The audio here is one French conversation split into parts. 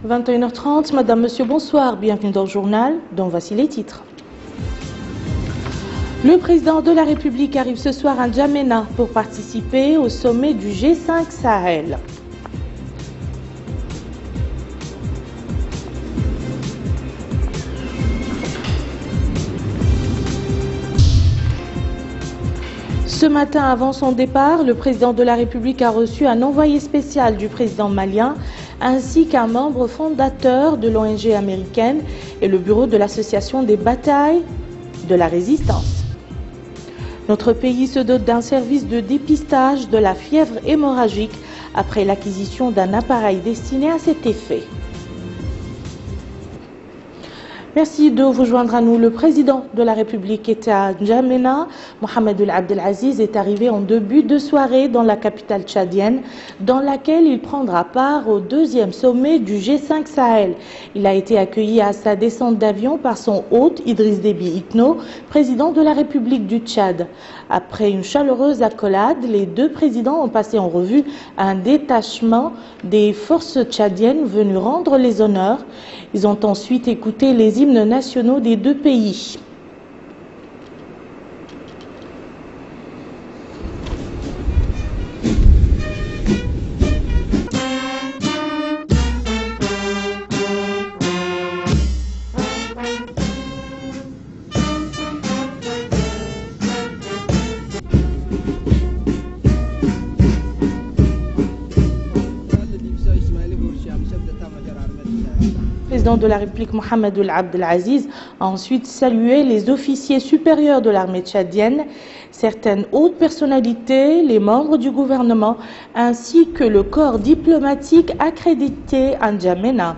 21h30, Madame, Monsieur, bonsoir, bienvenue dans le journal, dont voici les titres. Le président de la République arrive ce soir à N'Djamena pour participer au sommet du G5 Sahel. Ce matin, avant son départ, le président de la République a reçu un envoyé spécial du président malien ainsi qu'un membre fondateur de l'ONG américaine et le bureau de l'association des batailles de la résistance. Notre pays se dote d'un service de dépistage de la fièvre hémorragique après l'acquisition d'un appareil destiné à cet effet. Merci de vous joindre à nous. Le président de la République était à N'Djamena. Mohamed Ould Abdel Aziz est arrivé en début de soirée dans la capitale tchadienne, dans laquelle il prendra part au deuxième sommet du G5 Sahel. Il a été accueilli à sa descente d'avion par son hôte Idriss Déby Itno, président de la République du Tchad. Après une chaleureuse accolade, les deux présidents ont passé en revue un détachement des forces tchadiennes venues rendre les honneurs. Ils ont ensuite écouté les hymnes nationaux des deux pays. Le président de la République Mohamed Ould Abdel Aziz a ensuite salué les officiers supérieurs de l'armée tchadienne, certaines hautes personnalités, les membres du gouvernement, ainsi que le corps diplomatique accrédité à N'Djamena.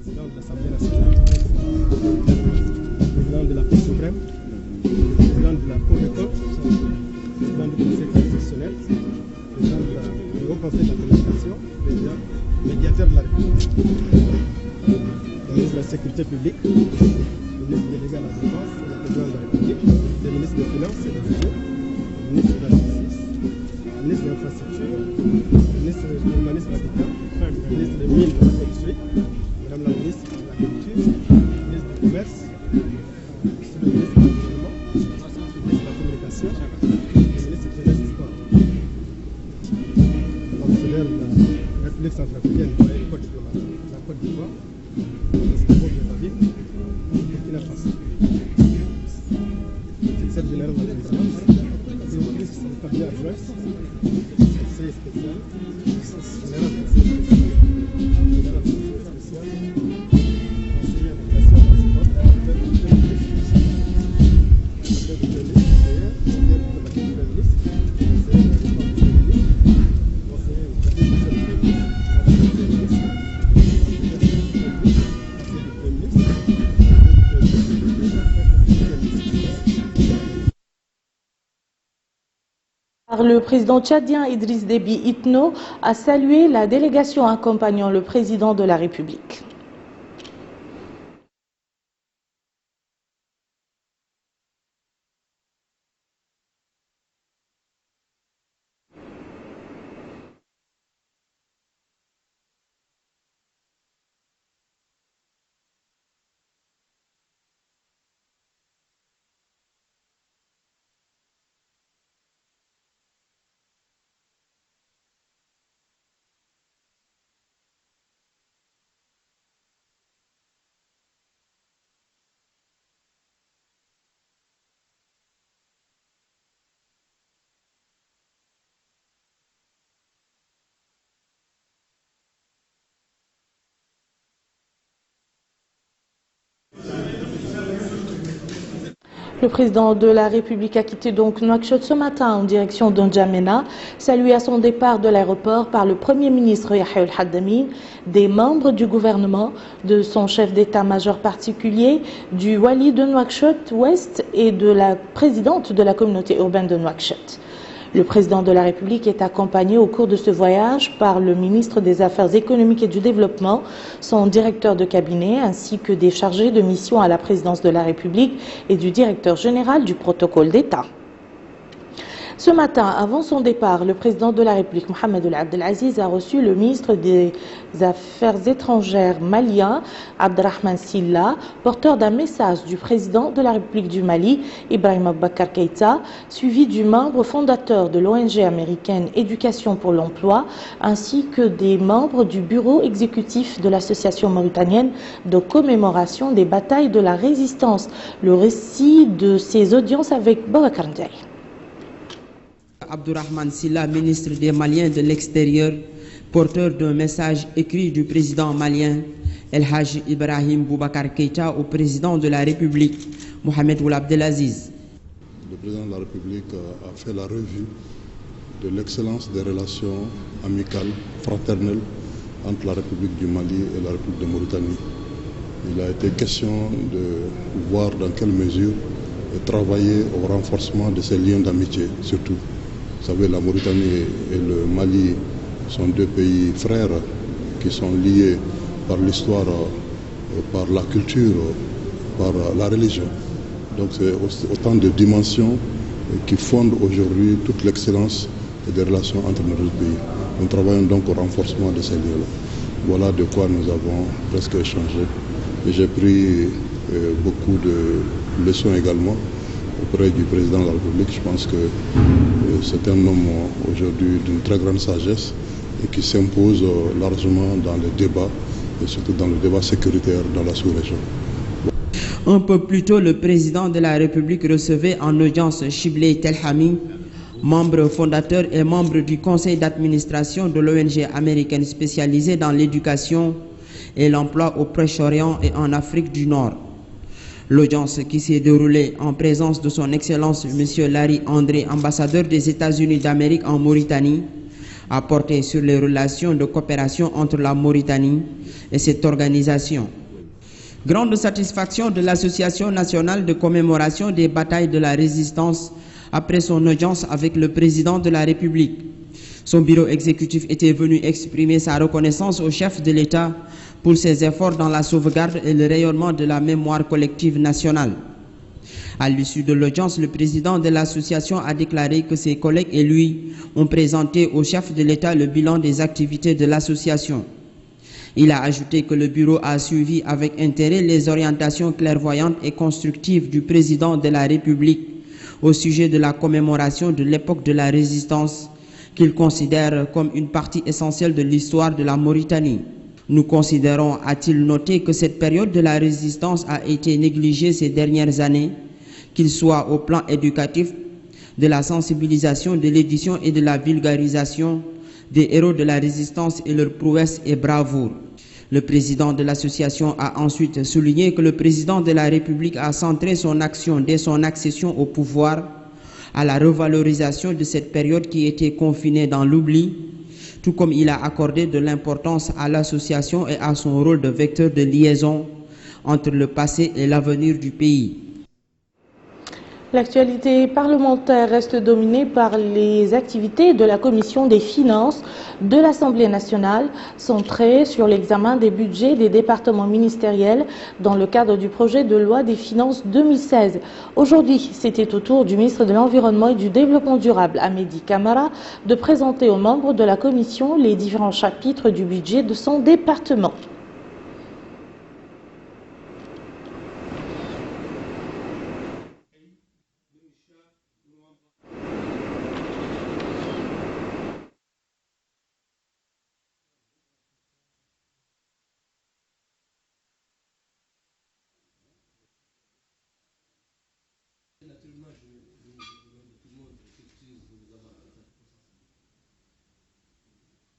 Président de l'Assemblée nationale, président de la Cour suprême, président de la Cour des comptes, président du Conseil constitutionnel, président du Haut Conseil de la communication, président médiateur de la République, ministre de la Sécurité publique, ministre délégué à la Défense et la présidente de la République, le ministre des Finances et des Budgets, le ministre de la Justice, le ministre de l'Infrastructure, le ministre de l'Urbanisme habitant, le ministre des Mines et de l'Industrie, Madame la ministre de l'Agriculture, le ministre du Commerce, monsieur le ministre de l'Environnement, le ministre de la Communication, le ministre de du Sport. L'ambassadeur de la République centrafricaine pour les corps diplomatiques, la Côte d'Ivoire, le Sénégal de la ville, Burkina Faso. Secrétaire général de la présidence, la directrice du cabinet adjoint, conseiller spécial, général de la sécurité, général de la spécial, conseiller de la Le président tchadien Idriss Déby Itno a salué la délégation accompagnant le président de la République. Le président de la République a quitté donc Nouakchott ce matin en direction de N'Djamena, salué à son départ de l'aéroport par le Premier ministre Yahya Ould Haddamine, des membres du gouvernement, de son chef d'état-major particulier, du wali de Nouakchott-Ouest et de la présidente de la communauté urbaine de Nouakchott. Le président de la République est accompagné au cours de ce voyage par le ministre des Affaires économiques et du Développement, son directeur de cabinet, ainsi que des chargés de mission à la présidence de la République et du directeur général du protocole d'État. Ce matin, avant son départ, le président de la République, Mohamed Abdelaziz, a reçu le ministre des Affaires étrangères malien, Abderrahmane Silla, porteur d'un message du président de la République du Mali, Ibrahim Boubacar Keïta, suivi du membre fondateur de l'ONG américaine Éducation pour l'emploi, ainsi que des membres du bureau exécutif de l'association mauritanienne de commémoration des batailles de la résistance. Le récit de ces audiences avec Boubacar Ndiaye. Abderrahmane Silla, ministre des Maliens de l'extérieur, porteur d'un message écrit du président malien El Hadj Ibrahim Boubacar Keïta au président de la République, Mohamed Ould Abdelaziz. Le président de la République a fait la revue de l'excellence des relations amicales, fraternelles entre la République du Mali et la République de Mauritanie. Il a été question de voir dans quelle mesure travailler au renforcement de ces liens d'amitié, surtout. Vous savez, la Mauritanie et le Mali sont deux pays frères qui sont liés par l'histoire, par la culture, par la religion. Donc c'est autant de dimensions qui fondent aujourd'hui toute l'excellence des relations entre nos deux pays. Nous travaillons donc au renforcement de ces liens-là. Voilà de quoi nous avons presque échangé. Et j'ai pris beaucoup de leçons également auprès du président de la République. Je pense que c'est un homme aujourd'hui d'une très grande sagesse et qui s'impose largement dans les débats et surtout dans le débat sécuritaire dans la sous-région. Un peu plus tôt, le président de la République recevait en audience Chiblé Telhami, membre fondateur et membre du conseil d'administration de l'ONG américaine spécialisée dans l'éducation et l'emploi au Proche-Orient et en Afrique du Nord. L'audience qui s'est déroulée en présence de son Excellence M. Larry André, ambassadeur des États-Unis d'Amérique en Mauritanie, a porté sur les relations de coopération entre la Mauritanie et cette organisation. Grande satisfaction de l'Association nationale de commémoration des batailles de la résistance après son audience avec le président de la République. Son bureau exécutif était venu exprimer sa reconnaissance au chef de l'État pour ses efforts dans la sauvegarde et le rayonnement de la mémoire collective nationale. À l'issue de l'audience, le président de l'association a déclaré que ses collègues et lui ont présenté au chef de l'État le bilan des activités de l'association. Il a ajouté que le bureau a suivi avec intérêt les orientations clairvoyantes et constructives du président de la République au sujet de la commémoration de l'époque de la résistance qu'il considère comme une partie essentielle de l'histoire de la Mauritanie. Nous considérons, a-t-il noté, que cette période de la résistance a été négligée ces dernières années, qu'il soit au plan éducatif, de la sensibilisation, de l'édition et de la vulgarisation des héros de la résistance et leurs prouesses et bravoure. Le président de l'association a ensuite souligné que le président de la République a centré son action dès son accession au pouvoir à la revalorisation de cette période qui était confinée dans l'oubli, tout comme il a accordé de l'importance à l'association et à son rôle de vecteur de liaison entre le passé et l'avenir du pays. L'actualité parlementaire reste dominée par les activités de la Commission des finances de l'Assemblée nationale, centrée sur l'examen des budgets des départements ministériels dans le cadre du projet de loi des finances 2016. Aujourd'hui, c'était au tour du ministre de l'Environnement et du Développement durable, Amédi Camara, de présenter aux membres de la Commission les différents chapitres du budget de son département.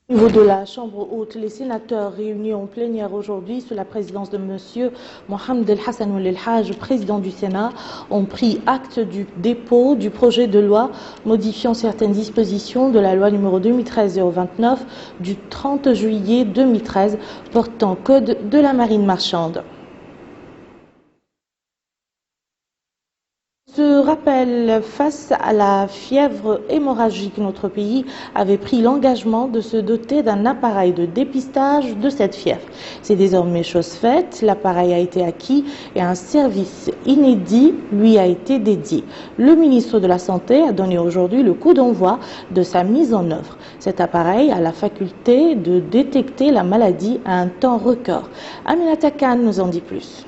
Au niveau de la Chambre haute, les sénateurs réunis en plénière aujourd'hui sous la présidence de M. Mohamed El Hassan Ould El Hadj, président du Sénat, ont pris acte du dépôt du projet de loi modifiant certaines dispositions de la loi numéro 2013-029 du 30 juillet 2013 portant code de la marine marchande. Ce rapport rappel, face à la fièvre hémorragique, notre pays avait pris l'engagement de se doter d'un appareil de dépistage de cette fièvre. C'est désormais chose faite, l'appareil a été acquis et un service inédit lui a été dédié. Le ministre de la Santé a donné aujourd'hui le coup d'envoi de sa mise en œuvre. Cet appareil a la faculté de détecter la maladie à un temps record. Aminata Khan nous en dit plus.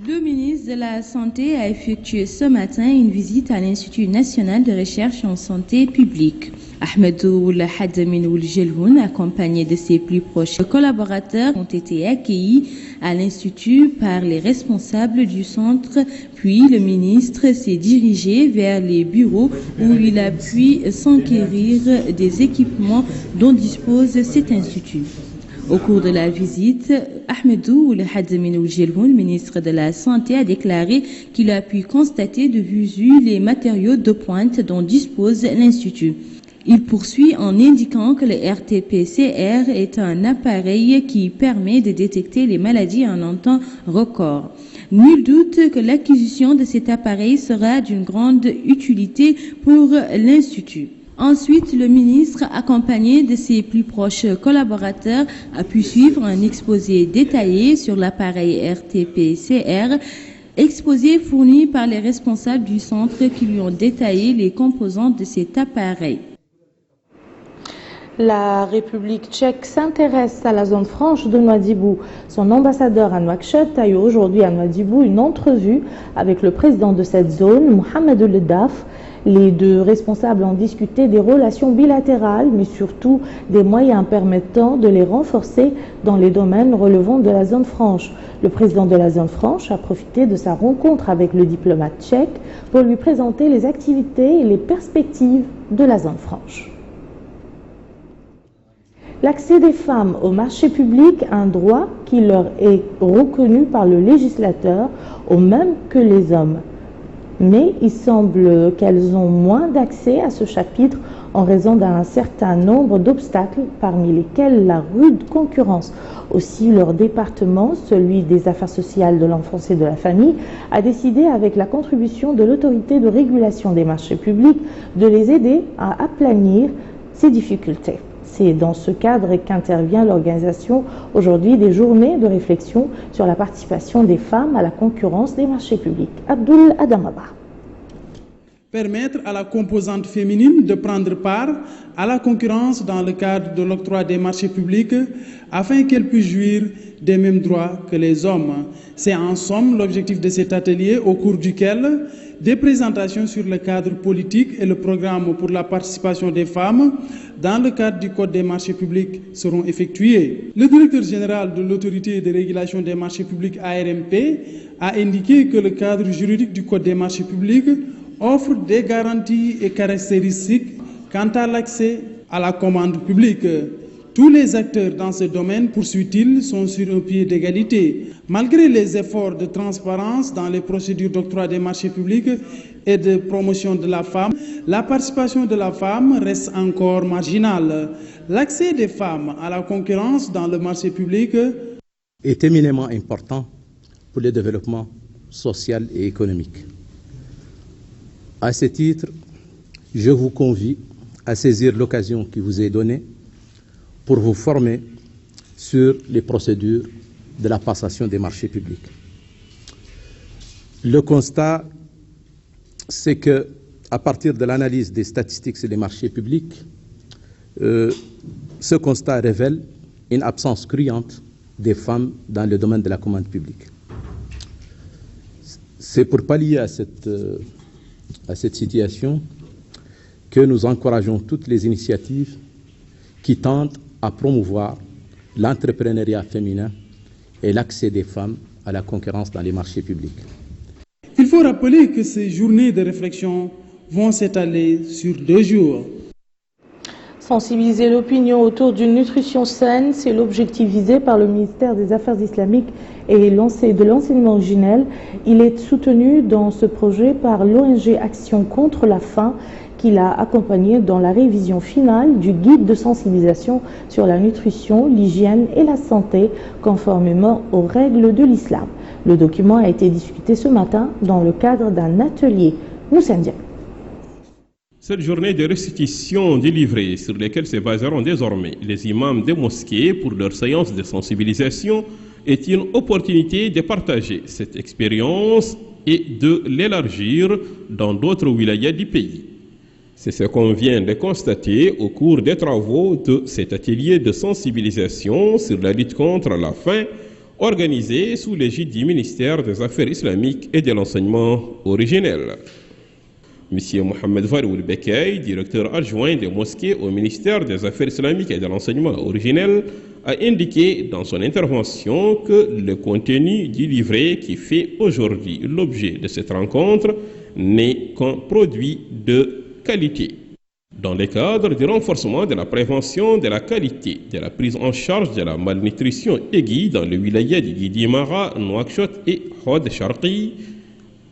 Le ministre de la Santé a effectué ce matin une visite à l'Institut national de recherche en santé publique. Ahmedou Hadzamin Ouljelhoun, accompagné de ses plus proches collaborateurs, ont été accueillis à l'Institut par les responsables du centre, puis le ministre s'est dirigé vers les bureaux où il a pu s'enquérir des équipements dont dispose cet institut. Au cours de la visite, Ahmedou Hadzamin Ouljelhoun, ministre de la Santé, a déclaré qu'il a pu constater de visu les matériaux de pointe dont dispose l'Institut. Il poursuit en indiquant que le RT-PCR est un appareil qui permet de détecter les maladies en un temps record. Nul doute que l'acquisition de cet appareil sera d'une grande utilité pour l'Institut. Ensuite, le ministre, accompagné de ses plus proches collaborateurs, a pu suivre un exposé détaillé sur l'appareil RT-PCR, exposé fourni par les responsables du centre qui lui ont détaillé les composantes de cet appareil. La République tchèque s'intéresse à la zone franche de Nouadhibou. Son ambassadeur à Nouakchott a eu aujourd'hui à Nouadhibou une entrevue avec le président de cette zone, Mohamed El Daf. Les deux responsables ont discuté des relations bilatérales, mais surtout des moyens permettant de les renforcer dans les domaines relevant de la zone franche. Le président de la zone franche a profité de sa rencontre avec le diplomate tchèque pour lui présenter les activités et les perspectives de la zone franche. L'accès des femmes au marché public, un droit qui leur est reconnu par le législateur, au même que les hommes. Mais il semble qu'elles ont moins d'accès à ce chapitre en raison d'un certain nombre d'obstacles, parmi lesquels la rude concurrence. Aussi, leur département, celui des affaires sociales, de l'enfance et de la famille, a décidé, avec la contribution de l'autorité de régulation des marchés publics, de les aider à aplanir ces difficultés. C'est dans ce cadre qu'intervient l'organisation aujourd'hui des journées de réflexion sur la participation des femmes à la concurrence des marchés publics. Abdoul Adamaba. Permettre à la composante féminine de prendre part à la concurrence dans le cadre de l'octroi des marchés publics afin qu'elle puisse jouir des mêmes droits que les hommes. C'est en somme l'objectif de cet atelier au cours duquel des présentations sur le cadre politique et le programme pour la participation des femmes dans le cadre du Code des marchés publics seront effectuées. Le directeur général de l'autorité de régulation des marchés publics ARMP a indiqué que le cadre juridique du Code des marchés publics offre des garanties et caractéristiques quant à l'accès à la commande publique. Tous les acteurs dans ce domaine, poursuit-il, sont sur un pied d'égalité. Malgré les efforts de transparence dans les procédures d'octroi des marchés publics et de promotion de la femme, la participation de la femme reste encore marginale. L'accès des femmes à la concurrence dans le marché public est éminemment important pour le développement social et économique. À ce titre, je vous convie à saisir l'occasion qui vous est donnée pour vous former sur les procédures de la passation des marchés publics. Le constat, c'est que, à partir de l'analyse des statistiques sur les marchés publics, ce constat révèle une absence criante des femmes dans le domaine de la commande publique. C'est pour pallier à cette situation que nous encourageons toutes les initiatives qui tentent à promouvoir l'entrepreneuriat féminin et l'accès des femmes à la concurrence dans les marchés publics. Il faut rappeler que ces journées de réflexion vont s'étaler sur 2 jours. Sensibiliser l'opinion autour d'une nutrition saine, c'est l'objectif visé par le ministère des Affaires islamiques et de l'enseignement originel. Il est soutenu dans ce projet par l'ONG Action contre la faim, qui l'a accompagné dans la révision finale du guide de sensibilisation sur la nutrition, l'hygiène et la santé, conformément aux règles de l'islam. Le document a été discuté ce matin dans le cadre d'un atelier Moussa Ndiaye. Cette journée de restitution des livrets sur lesquels se baseront désormais les imams des mosquées pour leur séance de sensibilisation est une opportunité de partager cette expérience et de l'élargir dans d'autres wilayas du pays. C'est ce qu'on vient de constater au cours des travaux de cet atelier de sensibilisation sur la lutte contre la faim organisé sous l'égide du ministère des Affaires islamiques et de l'enseignement originel. M. Mohamed Varoul Bekay, directeur adjoint des mosquées au ministère des Affaires islamiques et de l'enseignement originel, a indiqué dans son intervention que le contenu du livret qui fait aujourd'hui l'objet de cette rencontre n'est qu'un produit de qualité. Dans le cadre du renforcement de la prévention de la qualité, de la prise en charge de la malnutrition aiguë dans le wilaya de Guidi Mara, Nouakchott et Hod Sharqi,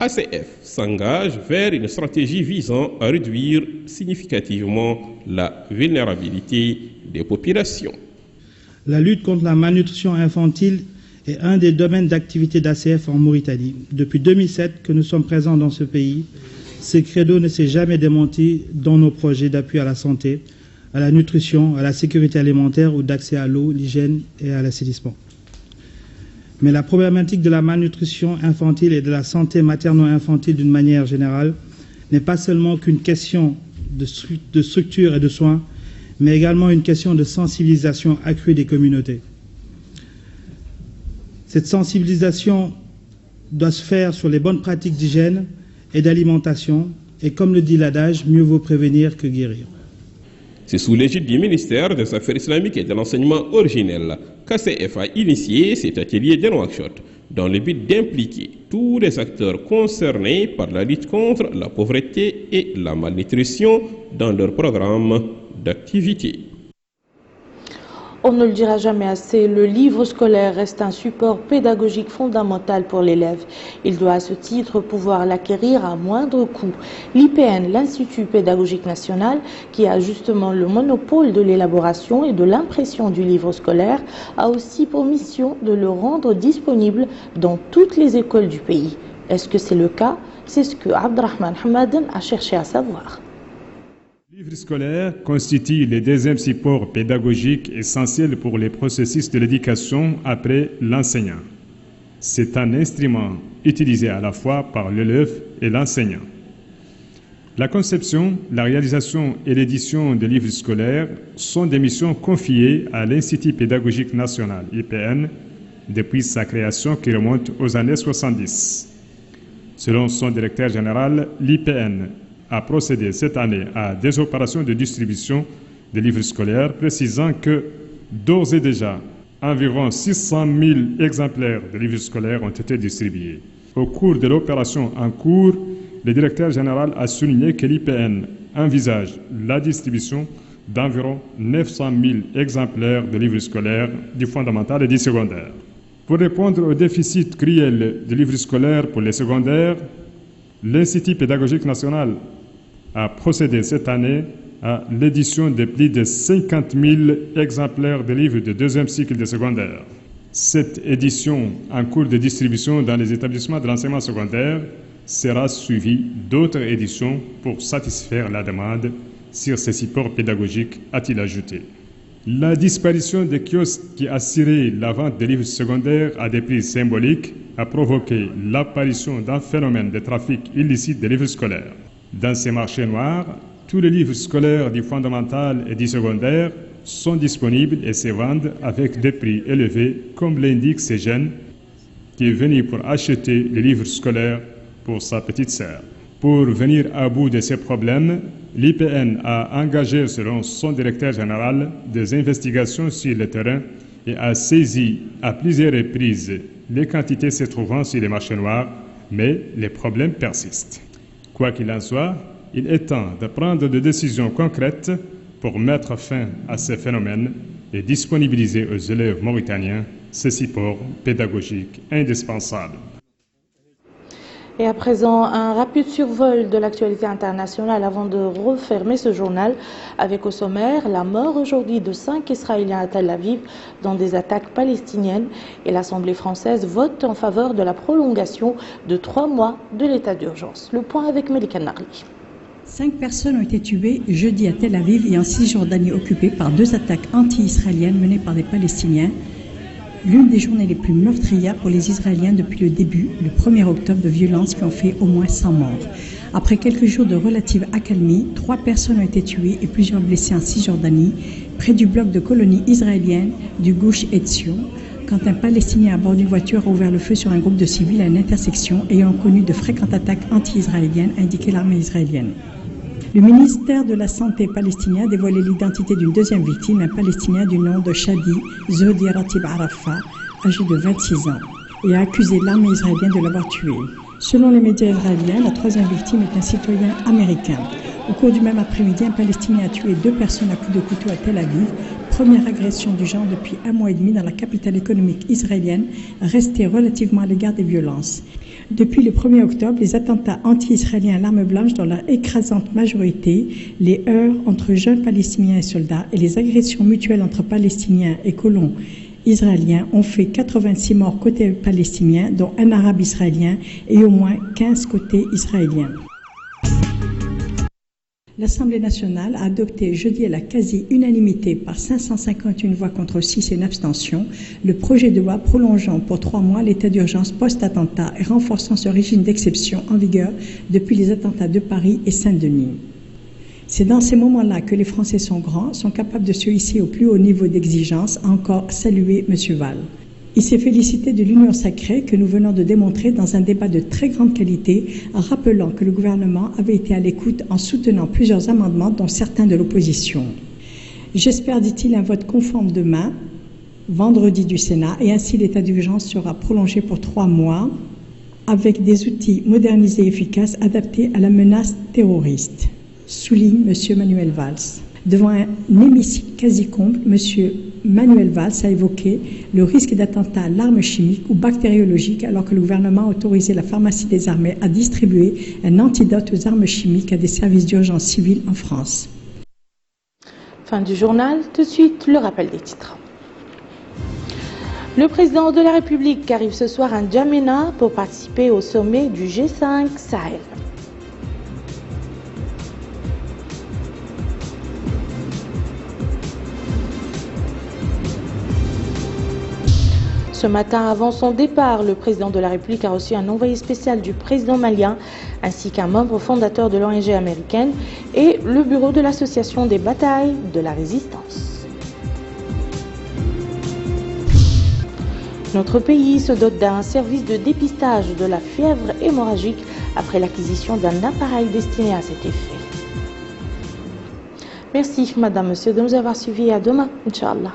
ACF s'engage vers une stratégie visant à réduire significativement la vulnérabilité des populations. La lutte contre la malnutrition infantile est un des domaines d'activité d'ACF en Mauritanie. Depuis 2007 que nous sommes présents dans ce pays, ce credo ne s'est jamais démenti dans nos projets d'appui à la santé, à la nutrition, à la sécurité alimentaire ou d'accès à l'eau, l'hygiène et à l'assainissement. Mais la problématique de la malnutrition infantile et de la santé materno-infantile d'une manière générale n'est pas seulement qu'une question de structure et de soins, mais également une question de sensibilisation accrue des communautés. Cette sensibilisation doit se faire sur les bonnes pratiques d'hygiène et d'alimentation, et comme le dit l'adage, mieux vaut prévenir que guérir. C'est sous l'égide du ministère des Affaires islamiques et de l'enseignement originel qu'ACF a initié cet atelier de Nouakchott dans le but d'impliquer tous les acteurs concernés par la lutte contre la pauvreté et la malnutrition dans leur programme d'activité. On ne le dira jamais assez, le livre scolaire reste un support pédagogique fondamental pour l'élève. Il doit à ce titre pouvoir l'acquérir à moindre coût. L'IPN, l'Institut pédagogique national, qui a justement le monopole de l'élaboration et de l'impression du livre scolaire, a aussi pour mission de le rendre disponible dans toutes les écoles du pays. Est-ce que c'est le cas? C'est ce que Abdrahman Hamadan a cherché à savoir. Le livre scolaire constitue le deuxième support pédagogique essentiel pour les processus de l'éducation après l'enseignant. C'est un instrument utilisé à la fois par l'élève et l'enseignant. La conception, la réalisation et l'édition des livres scolaires sont des missions confiées à l'Institut pédagogique national, IPN, depuis sa création qui remonte aux années 70. Selon son directeur général, l'IPN a procédé cette année à des opérations de distribution des livres scolaires, précisant que d'ores et déjà, environ 600 000 exemplaires de livres scolaires ont été distribués. Au cours de l'opération en cours, le directeur général a souligné que l'IPN envisage la distribution d'environ 900 000 exemplaires de livres scolaires du fondamental et du secondaire. Pour répondre au déficit cruel de livres scolaires pour les secondaires, l'Institut pédagogique national a procédé cette année à l'édition de plus de 50 000 exemplaires de livres de deuxième cycle de secondaire. Cette édition en cours de distribution dans les établissements de l'enseignement secondaire sera suivie d'autres éditions pour satisfaire la demande sur ces supports pédagogiques, a-t-il ajouté. La disparition des kiosques qui assuraient la vente des livres secondaires à des prix symboliques a provoqué l'apparition d'un phénomène de trafic illicite des livres scolaires. Dans ces marchés noirs, tous les livres scolaires du fondamental et du secondaire sont disponibles et se vendent avec des prix élevés, comme l'indique ce jeune qui est venu pour acheter les livres scolaires pour sa petite sœur. Pour venir à bout de ces problèmes, l'IPN a engagé, selon son directeur général, des investigations sur le terrain et a saisi à plusieurs reprises les quantités se trouvant sur les marchés noirs, mais les problèmes persistent. Quoi qu'il en soit, il est temps de prendre des décisions concrètes pour mettre fin à ces phénomènes et disponibiliser aux élèves mauritaniens ces supports pédagogiques indispensables. Et à présent, un rapide survol de l'actualité internationale avant de refermer ce journal avec au sommaire la mort aujourd'hui de 5 Israéliens à Tel Aviv dans des attaques palestiniennes et l'Assemblée française vote en faveur de la prolongation de 3 mois de l'état d'urgence. Le point avec Melika Narli. 5 personnes ont été tuées jeudi à Tel Aviv et en Cisjordanie occupée par 2 attaques anti-israéliennes menées par des Palestiniens. L'une des journées les plus meurtrières pour les Israéliens depuis le début, le 1er octobre, de violences qui ont fait au moins 100 morts. Après quelques jours de relative accalmie, 3 personnes ont été tuées et plusieurs blessés en Cisjordanie, près du bloc de colonies israéliennes du Gush Etzion, quand un Palestinien à bord d'une voiture a ouvert le feu sur un groupe de civils à une intersection ayant connu de fréquentes attaques anti-israéliennes, a indiqué l'armée israélienne. Le ministère de la Santé palestinien a dévoilé l'identité d'une deuxième victime, un Palestinien du nom de Shadi Zodi Ratib Arafat, âgé de 26 ans, et a accusé l'armée israélienne de l'avoir tué. Selon les médias israéliens, la troisième victime est un citoyen américain. Au cours du même après-midi, un Palestinien a tué 2 personnes à coups de couteau à Tel Aviv, première agression du genre depuis 1 mois et demi dans la capitale économique israélienne, restée relativement à l'égard des violences. Depuis le 1er octobre, les attentats anti-israéliens à l'arme blanche, dans leur écrasante majorité, les heurts entre jeunes Palestiniens et soldats et les agressions mutuelles entre Palestiniens et colons israéliens ont fait 86 morts côté palestinien, dont un arabe israélien et au moins 15 côté israélien. L'Assemblée nationale a adopté jeudi à la quasi-unanimité par 551 voix contre 6 et une abstention le projet de loi prolongeant pour 3 mois l'état d'urgence post-attentat et renforçant ce régime d'exception en vigueur depuis les attentats de Paris et Saint-Denis. C'est dans ces moments-là que les Français sont grands, sont capables de se hisser au plus haut niveau d'exigence, a encore salué M. Val. Il s'est félicité de l'union sacrée que nous venons de démontrer dans un débat de très grande qualité, rappelant que le gouvernement avait été à l'écoute en soutenant plusieurs amendements, dont certains de l'opposition. J'espère, dit-il, un vote conforme demain, vendredi du Sénat, et ainsi l'état d'urgence sera prolongé pour 3 mois, avec des outils modernisés et efficaces adaptés à la menace terroriste, souligne M. Manuel Valls. Devant un hémicycle quasi comble, M. Manuel Valls a évoqué le risque d'attentat à l'arme chimique ou bactériologique alors que le gouvernement a autorisé la pharmacie des armées à distribuer un antidote aux armes chimiques à des services d'urgence civils en France. Fin du journal, tout de suite le rappel des titres. Le président de la République arrive ce soir à N'Djamena pour participer au sommet du G5 Sahel. Ce matin, avant son départ, le président de la République a reçu un envoyé spécial du président malien ainsi qu'un membre fondateur de l'ONG américaine et le bureau de l'association des batailles de la résistance. Notre pays se dote d'un service de dépistage de la fièvre hémorragique après l'acquisition d'un appareil destiné à cet effet. Merci, madame, monsieur, de nous avoir suivis. À demain, Inch'Allah.